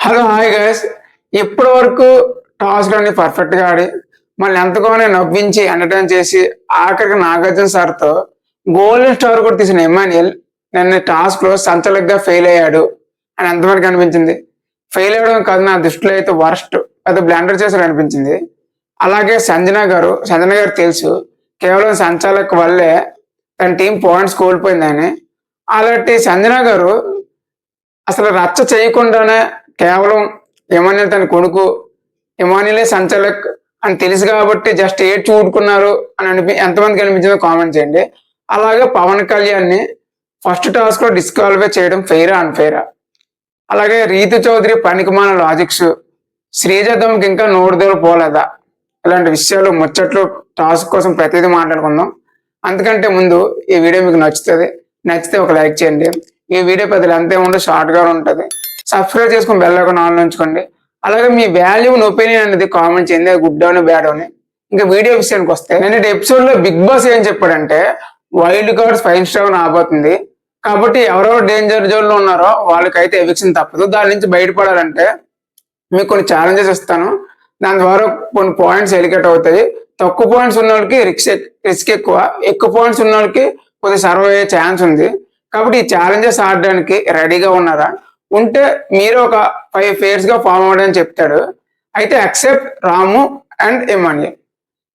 Hello hi guys. ఇప్పటి వరకు టాస్క్లన్నీ పర్ఫెక్ట్గా ఆడి మళ్ళీ ఎంతగానో నవ్వించి ఎంటర్టైన్ చేసి ఆఖరికి నాగార్జున సార్తో గోల్డెన్ స్టార్ కూడా తీసిన ఎమాన్యుయల్ నిన్న టాస్క్లో సంచలకుగా ఫెయిల్ అయ్యాడు అని ఎంతవరకు అనిపించింది. ఫెయిల్ అయ్యడం కాదు, నా దృష్టిలో అయితే వర్స్ట్ పెద్ద బ్లాండర్ చేశారు అనిపించింది. అలాగే సంజన గారు తెలుసు కేవలం సంచాలక్ వల్లే తన టీం పాయింట్స్ కోల్పోయిందని. అలాంటి సంజన గారు అసలు రచ్చ చేయకుండానే కేవలం ఎమాన్యుల్ తన కొడుకు, ఎమాన్యులే సంచాలక్ అని తెలుసు కాబట్టి జస్ట్ ఏడ్చి ఊరుకున్నారు అని ఎంతమందికి అనిపించిందో కామెంట్ చేయండి. అలాగే పవన్ కళ్యాణ్ని ఫస్ట్ టాస్క్లో డిస్క్వాలిఫై చేయడం ఫెయిరా అన్ఫెయిరా? అలాగే రీతు చౌదరి పనికిమాల లాజిక్స్, శ్రీజద్దమ్మకి ఇంకా నోరు దూరం పోలేదా? ఇలాంటి విషయాలు ముచ్చట్లు టాస్క్ కోసం ప్రతిదీ మాట్లాడుకుందాం. అందుకంటే ముందు ఈ వీడియో మీకు నచ్చితే ఒక లైక్ చేయండి. ఈ వీడియో పెద్దలు అంతే ఉండదు, షార్ట్గా ఉంటుంది. సబ్స్క్రైబ్ చేసుకుని బెల్ ఐకాన్ ఆన్ ఉంచుకోండి. అలాగే మీ వాల్యూని ఒపీనియన్ అనేది కామెంట్ చేయండి, గుడ్ అని బ్యాడ్ అని. ఇంకా వీడియో విషయానికి వస్తే నేను ఎపిసోడ్ లో బిగ్ బాస్ ఏం చెప్పాడంటే వైల్డ్ కార్డ్స్ 5 స్టార్ రాబోతుంది కాబట్టి ఎవరెవరు డేంజర్ జోన్ లో ఉన్నారో వాళ్ళకైతే ఎవిక్షన్ తప్పదు. దాని నుంచి బయటపడాలంటే మీకు కొన్ని ఛాలెంజెస్ ఇస్తాను, దాని ద్వారా కొన్ని పాయింట్స్ ఎలికేట్ అవుతాయి. తక్కువ పాయింట్స్ ఉన్న వాళ్ళకి రిస్క్ ఎక్కువ పాయింట్స్ ఉన్న వాళ్ళకి కొద్దిగా సర్వ్ అయ్యే ఛాన్స్ ఉంది. కాబట్టి ఈ ఛాలెంజెస్ ఆడడానికి రెడీగా ఉన్నారా? ఉంటే మీరు ఒక 5 ఫేర్స్ గా ఫామ్ అవ్వడని చెప్తాడు. అయితే అక్సెప్ట్ రాము అండ్ ఎమాన్యుయల్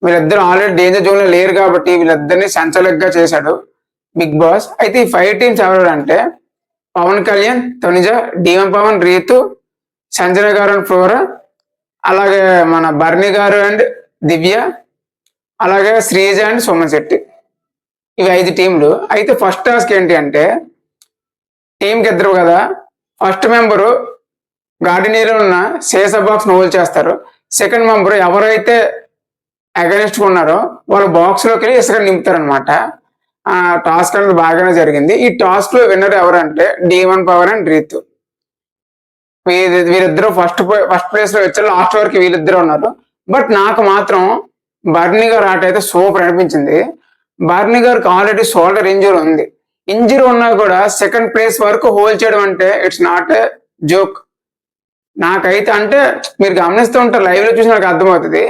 వీళ్ళిద్దరు ఆల్రెడీ డేంజర్ జోన్ లో లేరు కాబట్టి వీళ్ళిద్దరిని సంచలకుగా చేశాడు బిగ్ బాస్. అయితే ఈ 5 టీమ్స్ ఎవరు అంటే పవన్ కళ్యాణ్, తనుజ, డిఎం పవన్, రీతు, సంజన గారు అండ్ ఫ్లోరా, అలాగే మన బర్ని గారు అండ్ దివ్య, అలాగే శ్రీజ అండ్ సుమన్ శెట్టి. ఇవి 5 టీంలు. అయితే ఫస్ట్ టాస్క్ ఏంటి అంటే టీంకి ఇద్దరు కదా, ఫస్ట్ మెంబరు గార్డెనీలో ఉన్న శేష బాక్స్ నోల్ చేస్తారు. సెకండ్ మెంబరు ఎవరైతే అగెనిస్ట్ ఉన్నారో వాళ్ళ బాక్స్ లోకి వెళ్ళి ఇసుక నింపుతారనమాట. ఆ టాస్క్ అనేది బాగానే జరిగింది. ఈ టాస్క్ లో విన్నర్ ఎవరంటే D1 పవర్ అండ్ రీతు. వీరిద్దరు ఫస్ట్ ప్లేస్ లో వచ్చారు, లాస్ట్ వరకు వీళ్ళిద్దరు ఉన్నారు. బట్ నాకు మాత్రం బర్నీ గారు ఆట అయితే సూపర్ అనిపించింది. బర్నీ గారికి ఆల్రెడీ షోల్డర్ ఇంజరీ ఉంది. ఇంజరీ ఉన్నా కూడా సెకండ్ ప్లేస్ వరకు హోల్డ్ చేయడం అంటే ఇట్స్ నాట్ ఏ జోక్. నాకైతే అంటే మీరు గమనిస్తూ ఉంటారు, లైవ్ లో చూసి నాకు అర్థమవుతుంది.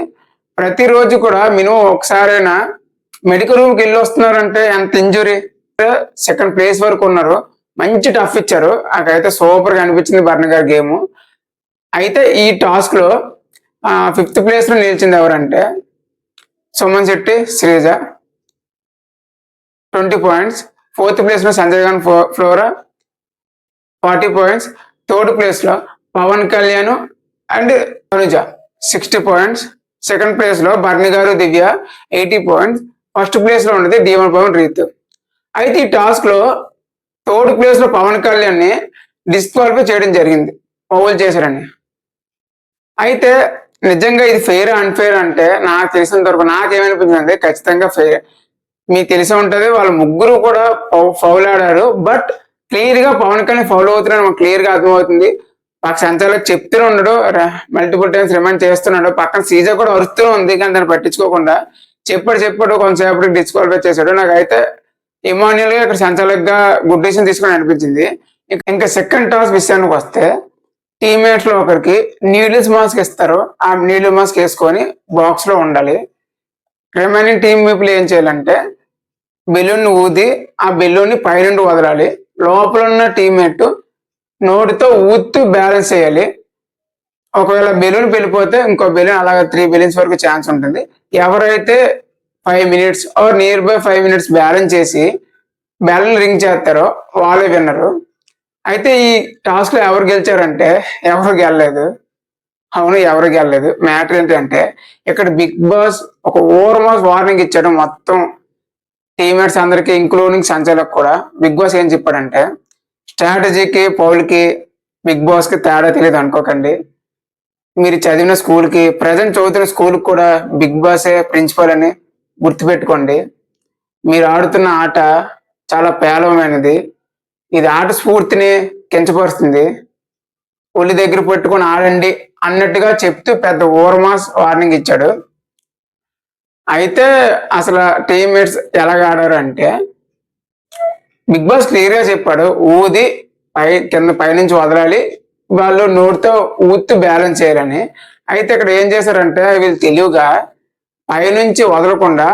ప్రతిరోజు కూడా మినిమం ఒకసారైనా మెడికల్ రూమ్కి వెళ్ళి వస్తున్నారంటే ఎంత ఇంజురీ. సెకండ్ ప్లేస్ వరకు ఉన్నారు, మంచి టఫ్ ఇచ్చారు. నాకైతే సూపర్ గా అనిపించింది బర్నీ గారి గేమ్. అయితే ఈ టాస్క్ లో 5th ప్లేస్ లో నిలిచింది ఎవరంటే Suman Shetty, Sreeja 20 points. 4th place లో సంజయ్ గారు, ఫ్లోరా 40 పాయింట్స్. 3rd ప్లేస్ లో Pawan Kalyan and Tanuja 60 points. Second place లో బర్ని గారు, దివ్య 80 పాయింట్స్. ఫస్ట్ ప్లేస్ లో ఉన్నది D1 పవన్, రీతు. అయితే ఈ టాస్క్ లో 3rd ప్లేస్ లో పవన్ కళ్యాణ్ ని డిస్క్వాలిఫై చేయడం జరిగింది, పౌల్ చేశారని. అయితే నిజంగా ఇది ఫెయిర్ అన్ఫెయిర్ అంటే నాకు తెలిసినంత వరకు నాకేమనిపించింది ఖచ్చితంగా ఫెయిర్. మీకు తెలిసి ఉంటది వాళ్ళ ముగ్గురు కూడా ఫౌల్ ఆడారు. బట్ క్లియర్ గా పవన్ కళ్యాణ్ ఫౌల్ అవుతున్నాడు మనకు క్లియర్ గా అర్థమవుతుంది. పక్క సంచాలకు చెప్తూనే ఉన్నాడు, మల్టిపుల్ టైమ్స్ రిమైండ్ చేస్తున్నాడు. పక్కన సీజా కూడా అరుస్తూనే ఉంది కానీ దాన్ని పట్టించుకోకుండా చెప్పాడు కొంతసేపటికి డిస్క్వాలిఫై చేశాడు. నాకైతే ఎమాన్యుయల్ గా ఇక్కడ సంచాలకుగా గుడ్ డిసిషన్ తీసుకుని అనిపించింది. ఇంకా సెకండ్ టాస్ విషయానికి వస్తే టీమ్మేట్స్ లో ఒకరికి నీడిల్స్ మాస్క్ ఇస్తారు. ఆ నీడిల్ మాస్క్ వేసుకొని బాక్స్ లో ఉండాలి. రిమైనింగ్ టీమ్ పీపుల్ ఏం చేయాలంటే బెలూన్ ఊది ఆ బెలూన్ పైనుండి వదలాలి. లోపల ఉన్న టీమ్మేట్ నోటితో ఊతూ బ్యాలెన్స్ చేయాలి. ఒకవేళ బెలూన్ వెళ్ళిపోతే ఇంకో బెలూన్, అలాగే 3 బెలూన్స్ వరకు ఛాన్స్ ఉంటుంది. ఎవరైతే 5 minutes or near by 5 minutes balance చేసి బ్యాలెన్స్ రింగ్ చేస్తారో వాళ్ళే విన్నరు. అయితే ఈ టాస్క్ లో ఎవరు గెలిచారంటే ఎవరు గెలలేదు. అవును, ఎవరు గెలలేదు. మ్యాటర్ ఏంటంటే ఇక్కడ బిగ్ బాస్ ఒక ఓవర్ మాస్ వార్నింగ్ ఇచ్చాడు మొత్తం టీమేట్స్ అందరికి, ఇంక్లూడింగ్ సంచాలకు కూడా. బిగ్ బాస్ ఏం చెప్పాడంటే స్ట్రాటజీకి, పౌల్కి, బిగ్ బాస్ కి తేడా తెలియదు అనుకోకండి. మీరు చదివిన స్కూల్కి, ప్రజెంట్ చదువుతున్న స్కూల్కి కూడా బిగ్ బాసే ప్రిన్సిపల్ అని గుర్తుపెట్టుకోండి. మీరు ఆడుతున్న ఆట చాలా పేలవమైనది. ఇది ఆట స్ఫూర్తిని కించపరుస్తుంది. ఒళ్ళు దగ్గర పెట్టుకొని ఆడండి అన్నట్టుగా చెప్తూ పెద్ద ఓవర్ మాస్ వార్నింగ్ ఇచ్చాడు. అయితే అసలు టీమ్మేట్స్ ఎలాగ ఆడారు అంటే బిగ్ బాస్ క్లియర్ గా చెప్పాడు, ఊది కింద పైనుంచి వదలాలి, వాళ్ళు నోటితో ఊత్తు బ్యాలెన్స్ చేయాలని. అయితే ఇక్కడ ఏం చేశారంటే వీళ్ళు తెలివిగా పైనుంచి వదలకుండా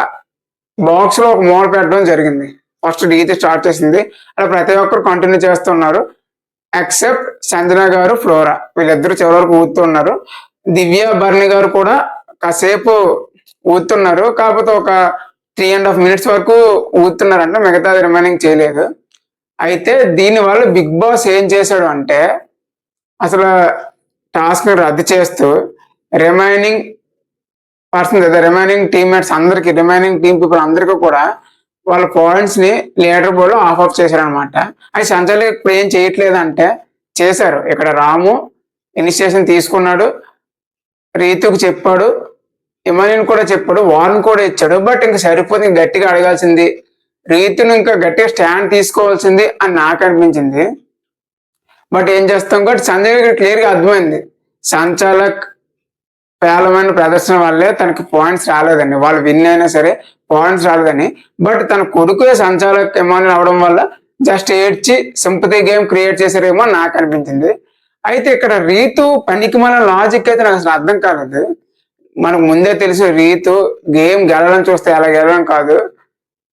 బాక్స్ లో ఒక మూల పెట్టడం జరిగింది. ఫస్ట్ డీతే స్టార్ట్ చేసింది, అలా ప్రతి ఒక్కరు కంటిన్యూ చేస్తున్నారు ఎక్సెప్ట్ సంజన గారు, ఫ్లోరా. వీళ్ళిద్దరు చివరి వరకు ఊతున్నారు. దివ్య భరణి గారు కూడా కాసేపు ఊతున్నారు, కాకపోతే ఒక 3.5 minutes వరకు ఊతున్నారంటే మిగతాది రిమైనింగ్ చేయలేదు. అయితే దీనివల్ల బిగ్ బాస్ ఏం చేశాడు అంటే అసలు టాస్క్ రద్దు చేస్తూ రిమైనింగ్ రిమైనింగ్ టీమ్మేట్స్ అందరికి, రిమైనింగ్ టీమ్ పీపుల్ అందరికీ కూడా వాళ్ళ పాయింట్స్ ని లీడర్ బోర్డ్ లో ఆఫ్ చేశారనమాట. అది సంచలనం ఇప్పుడు ఏం చేయట్లేదంటే చేశారు. ఇక్కడ రాము ఇనిషియేషన్ తీసుకున్నాడు, రీతుకు చెప్పాడు, ఇమానియన్ కూడా చెప్పాడు, వార్న్ కూడా ఇచ్చాడు. బట్ ఇంకా సరిపోతుంది, గట్టిగా అడగాల్సింది, రీతును ఇంకా గట్టిగా స్టాండ్ తీసుకోవాల్సింది అని నాకు అనిపించింది. బట్ ఏం చేస్తాం కాబట్టి సంజయ్ గారికి క్లియర్ గా అర్థమైంది సంచాలక్ పేలమైన ప్రదర్శన వల్లే తనకి పాయింట్స్ రాలేదని, వాళ్ళు విన్ అయినా సరే పాయింట్స్ రాలేదని. బట్ తన కొడుకు సంచాలక్ ఇమానియన్ అవడం వల్ల జస్ట్ ఏడ్చి సింపతి గేమ్ క్రియేట్ చేశారేమో నాకు అనిపించింది. అయితే ఇక్కడ రీతు పనికి మన లాజిక్ అయితే నాకు అసలు అర్థం కాలేదు. మనకు ముందే తెలుసు రీతు గేమ్ గెలవడం చూస్తే అలా గెలవడం కాదు,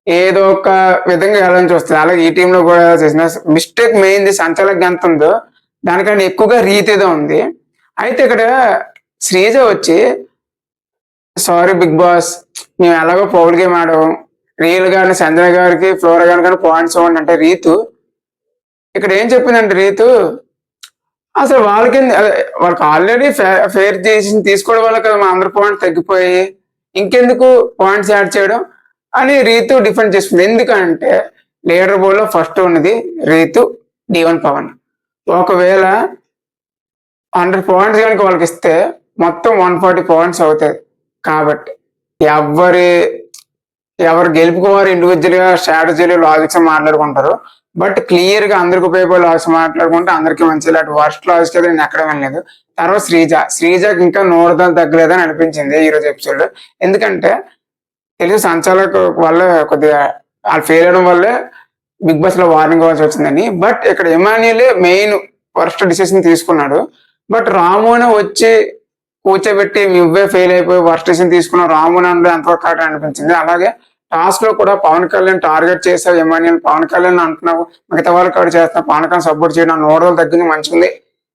ఏదో ఒక విధంగా గెలవడం చూస్తుంది. అలాగే ఈ టీంలో కూడా చేసిన మిస్టేక్ మెయిన్ది సంచాలక్ ఎంత ఉందో దానికన్నా ఎక్కువగా రీతిదో ఉంది. అయితే ఇక్కడ శ్రీజ వచ్చి సారీ బిగ్ బాస్, మేము ఎలాగో పౌల్ గేమ్ ఆడాము, రియల్ గాని సంజన గారికి, ఫ్లోరా గాని కానీ పాయింట్స్ ఇవ్వండి అంటే రీతు ఇక్కడ ఏం చెప్పిందంటే రీతు అసలు వాళ్ళకి ఆల్రెడీ ఫేర్ చేసి తీసుకోవడం వల్ల కదా మా అందరి పాయింట్స్ తగ్గిపోయి, ఇంకెందుకు పాయింట్స్ యాడ్ చేయడం అని రీతు డిఫెండ్ చేస్తుంది. ఎందుకంటే లీడర్ బోర్డ్ లో ఫస్ట్ ఉన్నది రీతు, D1 పవన్. ఒకవేళ 100 points కనుక వాళ్ళకి ఇస్తే మొత్తం 140 points అవుతాయి. కాబట్టి ఎవరు గెలుపుకోవారు ఇండివిజువల్ గా స్ట్రాటజీలు, లాజిక్స్ మాట్లాడుకుంటారు. బట్ క్లియర్ గా అందరికి ఉపయోగపడే లాజిక్స్ మాట్లాడుకుంటే అందరికి మంచి. ఇలాంటి వర్స్ట్ లాజిక్స్ అయితే నేను ఎక్కడ వెళ్ళలేదు. తర్వాత శ్రీజకి ఇంకా నోరుదలు తగ్గలేదని అనిపించింది ఈ రోజు ఎపిసోడ్. ఎందుకంటే తెలుగు సంచాలక వల్ల కొద్దిగా వాళ్ళు ఫెయిల్ అవడం వల్లే బిగ్ బాస్ లో వార్నింగ్ అవ్వాల్సి వచ్చిందని. బట్ ఇక్కడ ఇమాన్యుయలే మెయిన్ వర్స్ట్ డిసిషన్ తీసుకున్నాడు. బట్ రాముని వచ్చి కూర్చోబెట్టి నువ్వే ఫెయిల్ అయిపోయి వర్స్ట్ డిసిషన్ తీసుకున్న రాముని అంటే ఎంతవరకు కరెక్ట్ అనిపించింది. అలాగే టాస్క్ లో కూడా పవన్ కళ్యాణ్ టార్గెట్ చేసావు ఇమాన్యుయల్, పవన్ కళ్యాణ్ అంటున్నావు, మిగతా వాళ్ళకి కూడా చేస్తున్నావు, పవన్ కళ్యాణ్ సపోర్ట్ చేయడం నోడలు తగ్గింది మంచిది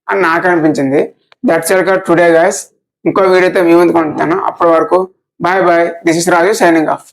అని నాకు అనిపించింది. That's all for today guys. ఇంకో వీడియోతో మీ ముందుకు ఉంటాను. అప్పటి వరకు bye bye. This is Raju signing of.